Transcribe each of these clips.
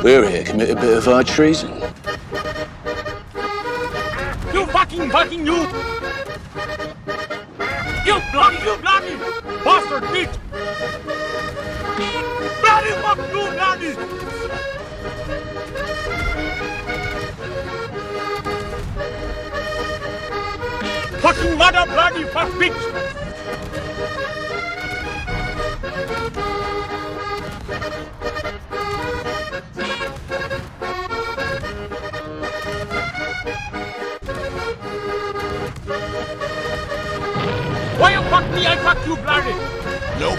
We're here commit a bit of high treason. You fucking you! You bloody bastard bitch! Bloody fuck you, bloody! Fucking mother bloody fuck bitch! Why you fuck me? I fuck you, bloody! Nope.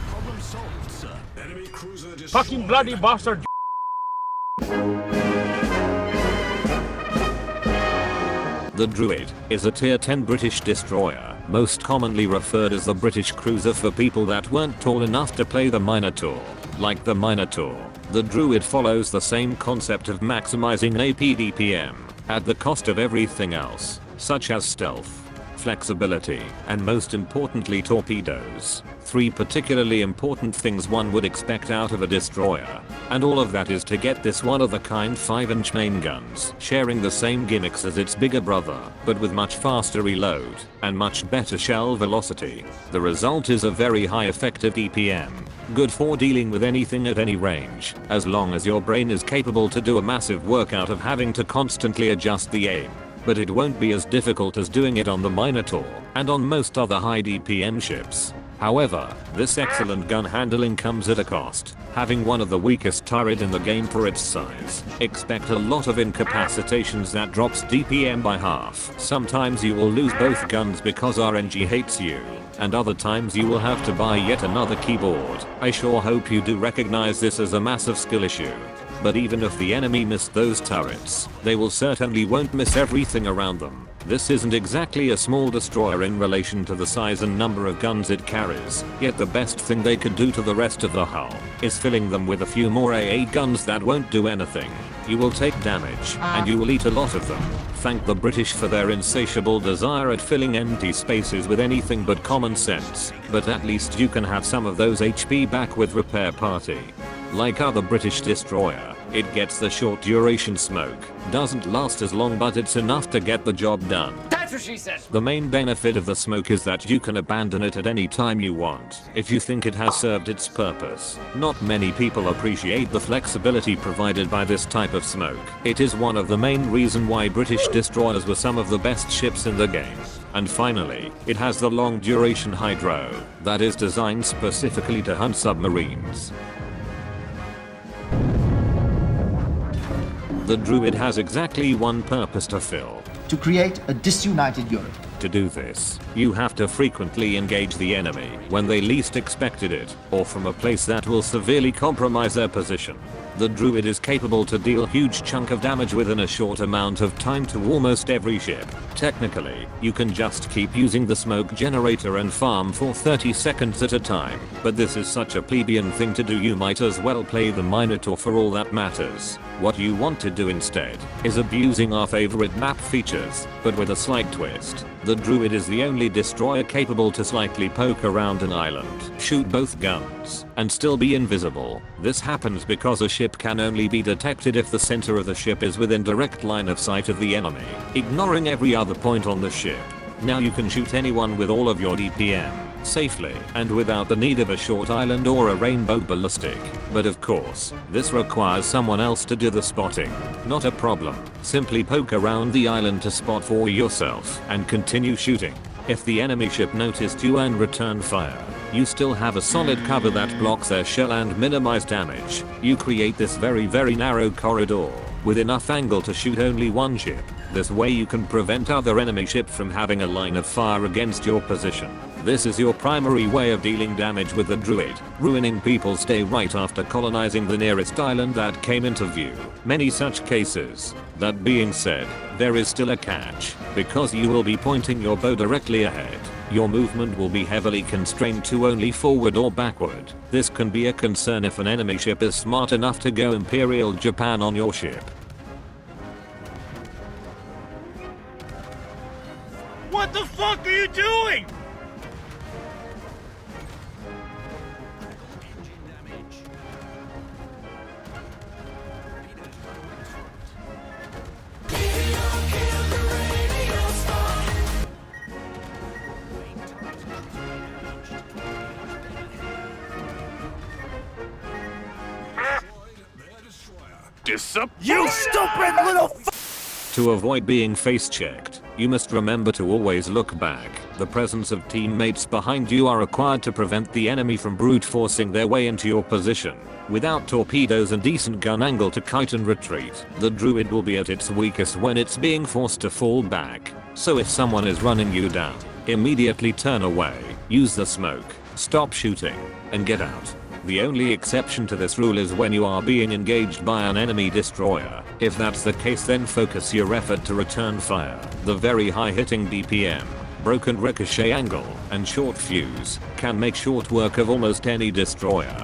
Problem solved, sir. Enemy cruiser destroyed. Fucking bloody bastard! The Druid is a tier 10 British destroyer, most commonly referred as the British cruiser for people that weren't tall enough to play the Minotaur. Like the Minotaur, the Druid follows the same concept of maximizing AP DPM at the cost of everything else, such as stealth, flexibility, and most importantly torpedoes. 3 particularly important things one would expect out of a destroyer. And all of that is to get this one-of-a-kind 5-inch main guns, sharing the same gimmicks as its bigger brother, but with much faster reload, and much better shell velocity. The result is a very high effective DPM, good for dealing with anything at any range, as long as your brain is capable to do a massive workout of having to constantly adjust the aim. But it won't be as difficult as doing it on the Minotaur, and on most other high DPM ships. However, this excellent gun handling comes at a cost, having one of the weakest turret in the game for its size. Expect a lot of incapacitations that drops DPM by half. Sometimes you will lose both guns because RNG hates you, and other times you will have to buy yet another keyboard. I sure hope you do recognize this as a massive skill issue. But even if the enemy missed those turrets, they will certainly won't miss everything around them. This isn't exactly a small destroyer in relation to the size and number of guns it carries, yet the best thing they could do to the rest of the hull is filling them with a few more AA guns that won't do anything. You will take damage, and you will eat a lot of them. Thank the British for their insatiable desire at filling empty spaces with anything but common sense, but at least you can have some of those HP back with Repair Party. Like other British destroyer, it gets the short duration smoke, doesn't last as long but it's enough to get the job done. That's what she said! The main benefit of the smoke is that you can abandon it at any time you want, if you think it has served its purpose. Not many people appreciate the flexibility provided by this type of smoke. It is one of the main reasons why British destroyers were some of the best ships in the game. And finally, it has the long duration hydro, that is designed specifically to hunt submarines. The Druid has exactly one purpose to fill. To create a disunited Europe. To do this, you have to frequently engage the enemy when they least expected it, or from a place that will severely compromise their position. The Druid is capable to deal huge chunk of damage within a short amount of time to almost every ship. Technically, you can just keep using the smoke generator and farm for 30 seconds at a time, but this is such a plebeian thing to do you might as well play the Minotaur for all that matters. What you want to do instead is abusing our favorite map features, but with a slight twist. The Druid is the only destroyer capable to slightly poke around an island, shoot both guns, and still be invisible. This happens because a ship can only be detected if the center of the ship is within direct line of sight of the enemy, ignoring every other point on the ship. Now you can shoot anyone with all of your DPM safely and without the need of a short island or a rainbow ballistic. But of course, this requires someone else to do the spotting. Not a problem. Simply poke around the island to spot for yourself and continue shooting. If the enemy ship noticed you and returned fire, you still have a solid cover that blocks their shell and minimize damage. You create this very narrow corridor with enough angle to shoot only one ship. This way you can prevent other enemy ships from having a line of fire against your position. This is your primary way of dealing damage with the Druid, ruining people's day right after colonizing the nearest island that came into view. Many such cases. That being said, there is still a catch, because you will be pointing your bow directly ahead. Your movement will be heavily constrained to only forward or backward. This can be a concern if an enemy ship is smart enough to go Imperial Japan on your ship. are you doing? You stupid little To avoid being face-checked, you must remember to always look back. The presence of teammates behind you are required to prevent the enemy from brute forcing their way into your position. Without torpedoes and decent gun angle to kite and retreat, the Druid will be at its weakest when it's being forced to fall back. So if someone is running you down, immediately turn away, use the smoke, stop shooting, and get out. The only exception to this rule is when you are being engaged by an enemy destroyer. If that's the case, then focus your effort to return fire. The very high hitting DPM, broken ricochet angle, and short fuse can make short work of almost any destroyer.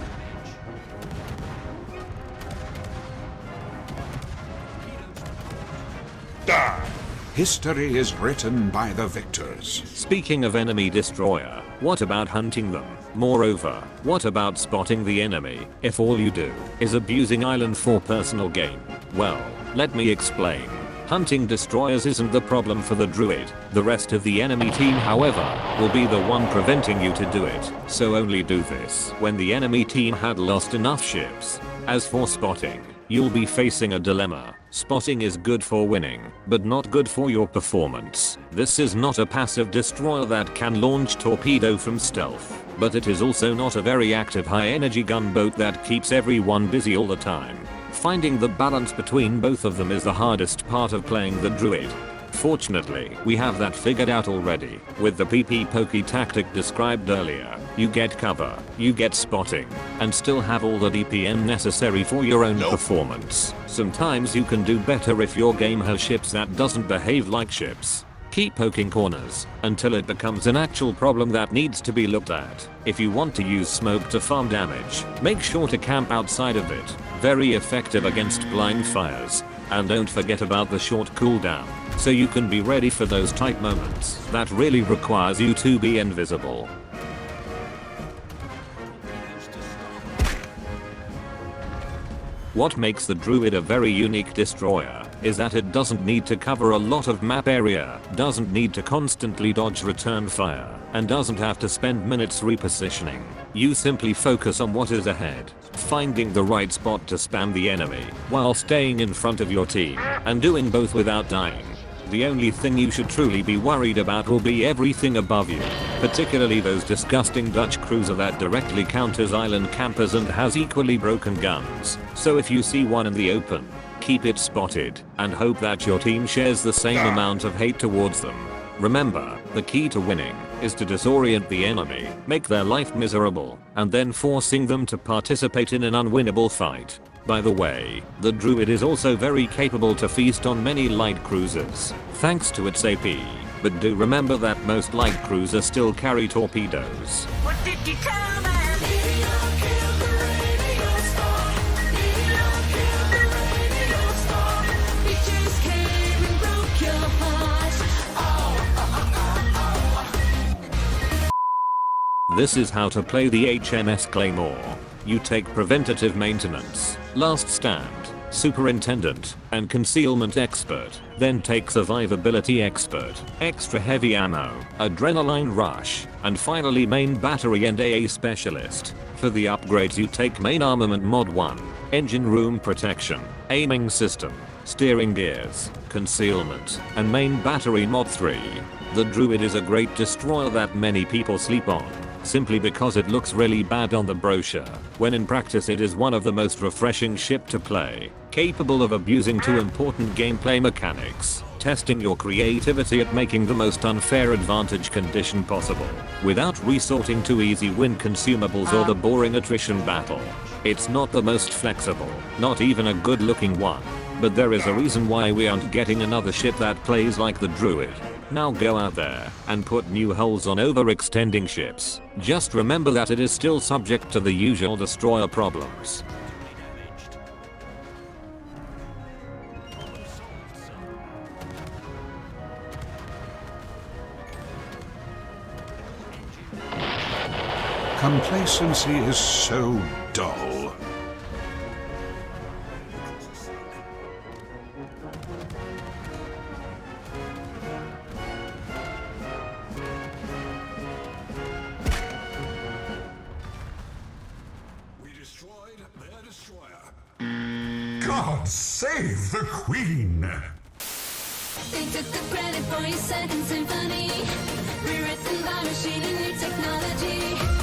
History is written by the victors. Speaking of enemy destroyer, what about hunting them? Moreover, what about spotting the enemy if all you do is abusing island for personal gain? Well, let me explain. Hunting destroyers isn't the problem for the Druid. The rest of the enemy team, however, will be the one preventing you to do it. So only do this when the enemy team had lost enough ships. As for spotting, you'll be facing a dilemma. Spotting is good for winning, but not good for your performance. This is not a passive destroyer that can launch torpedo from stealth, but it is also not a very active high energy gunboat that keeps everyone busy all the time. Finding the balance between both of them is the hardest part of playing the Druid. Fortunately, we have that figured out already. With the PP pokey tactic described earlier, you get cover, you get spotting, and still have all the DPM necessary for your own performance. Sometimes you can do better if your game has ships that doesn't behave like ships. Keep poking corners until it becomes an actual problem that needs to be looked at. If you want to use smoke to farm damage, make sure to camp outside of it. Very effective against blind fires. And don't forget about the short cooldown, so you can be ready for those tight moments that really requires you to be invisible. What makes the Druid a very unique destroyer is that it doesn't need to cover a lot of map area, doesn't need to constantly dodge return fire, and doesn't have to spend minutes repositioning. You simply focus on what is ahead, finding the right spot to spam the enemy, while staying in front of your team, and doing both without dying. The only thing you should truly be worried about will be everything above you, particularly those disgusting Dutch cruiser that directly counters island campers and has equally broken guns. So if you see one in the open, keep it spotted, and hope that your team shares the same amount of hate towards them. Remember, the key to winning is to disorient the enemy, make their life miserable, and then forcing them to participate in an unwinnable fight. By the way, the Druid is also very capable to feast on many light cruisers, thanks to its AP, but do remember that most light cruisers still carry torpedoes. What did you tell them? This is how to play the HMS Claymore. You take preventative maintenance, last stand, superintendent, and concealment expert, then take survivability expert, extra heavy ammo, adrenaline rush, and finally main battery and AA specialist. For the upgrades you take main armament mod 1, engine room protection, aiming system, steering gears, concealment, and main battery mod 3. The Druid is a great destroyer that many people sleep on, simply because it looks really bad on the brochure, when in practice it is one of the most refreshing ship to play, capable of abusing two important gameplay mechanics, testing your creativity at making the most unfair advantage condition possible, without resorting to easy win consumables or the boring attrition battle. It's not the most flexible, not even a good looking one, but there is a reason why we aren't getting another ship that plays like the Druid. Now go out there and put new hulls on overextending ships. Just remember that it is still subject to the usual destroyer problems. Complacency is so dull. We destroyed their destroyer. God save the Queen! They took the credit for your second symphony, rewritten by machine and new technology.